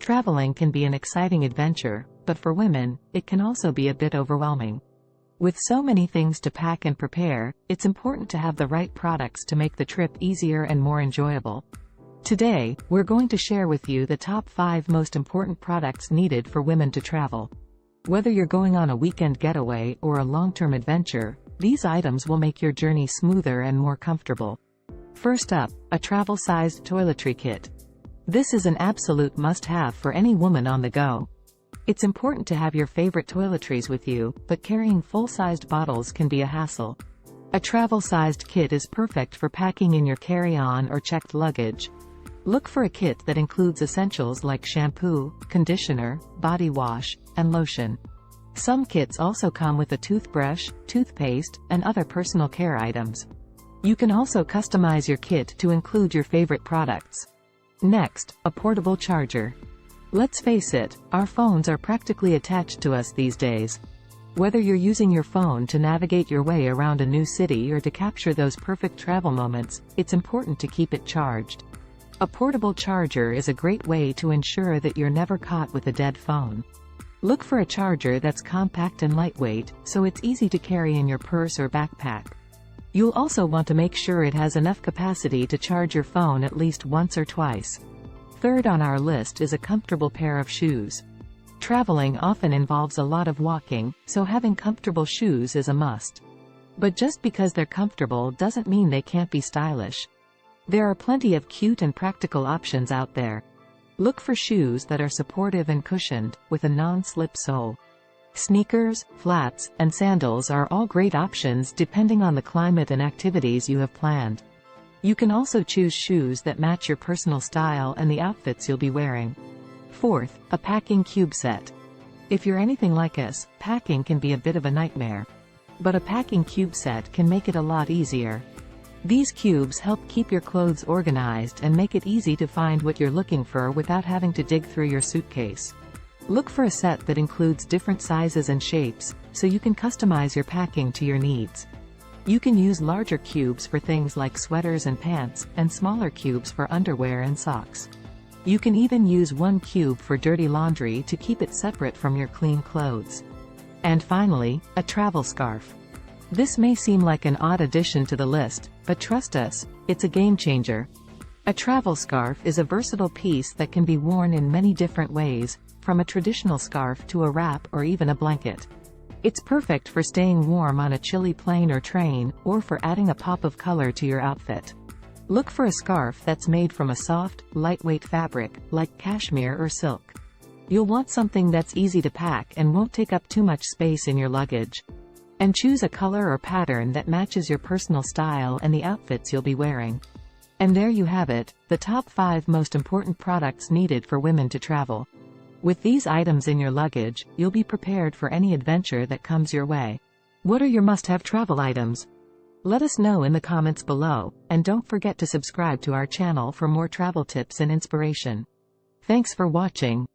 Traveling can be an exciting adventure, but for women, it can also be a bit overwhelming. With so many things to pack and prepare, it's important to have the right products to make the trip easier and more enjoyable. Today, we're going to share with you the top 5 most important products needed for women to travel. Whether you're going on a weekend getaway or a long-term adventure, these items will make your journey smoother and more comfortable. First up, a travel-sized toiletry kit. This is an absolute must-have for any woman on the go. It's important to have your favorite toiletries with you, but carrying full-sized bottles can be a hassle. A travel-sized kit is perfect for packing in your carry-on or checked luggage. Look for a kit that includes essentials like shampoo, conditioner, body wash, and lotion. Some kits also come with a toothbrush, toothpaste, and other personal care items. You can also customize your kit to include your favorite products. Next, a portable charger. Let's face it, our phones are practically attached to us these days. Whether you're using your phone to navigate your way around a new city or to capture those perfect travel moments, it's important to keep it charged. A portable charger is a great way to ensure that you're never caught with a dead phone. Look for a charger that's compact and lightweight, so it's easy to carry in your purse or backpack. You'll also want to make sure it has enough capacity to charge your phone at least once or twice. Third on our list is a comfortable pair of shoes. Traveling often involves a lot of walking, so having comfortable shoes is a must. But just because they're comfortable doesn't mean they can't be stylish. There are plenty of cute and practical options out there. Look for shoes that are supportive and cushioned, with a non-slip sole. Sneakers, flats, and sandals are all great options depending on the climate and activities you have planned. You can also choose shoes that match your personal style and the outfits you'll be wearing. Fourth, a packing cube set. If you're anything like us, packing can be a bit of a nightmare. But a packing cube set can make it a lot easier. These cubes help keep your clothes organized and make it easy to find what you're looking for without having to dig through your suitcase. Look for a set that includes different sizes and shapes, so you can customize your packing to your needs. You can use larger cubes for things like sweaters and pants, and smaller cubes for underwear and socks. You can even use one cube for dirty laundry to keep it separate from your clean clothes. And finally, a travel scarf. This may seem like an odd addition to the list, but trust us, it's a game changer. A travel scarf is a versatile piece that can be worn in many different ways, from a traditional scarf to a wrap or even a blanket. It's perfect for staying warm on a chilly plane or train, or for adding a pop of color to your outfit. Look for a scarf that's made from a soft, lightweight fabric, like cashmere or silk. You'll want something that's easy to pack and won't take up too much space in your luggage. And choose a color or pattern that matches your personal style and the outfits you'll be wearing. And there you have it, the top 5 most important products needed for women to travel. With these items in your luggage, you'll be prepared for any adventure that comes your way. What are your must-have travel items? Let us know in the comments below, and don't forget to subscribe to our channel for more travel tips and inspiration. Thanks for watching.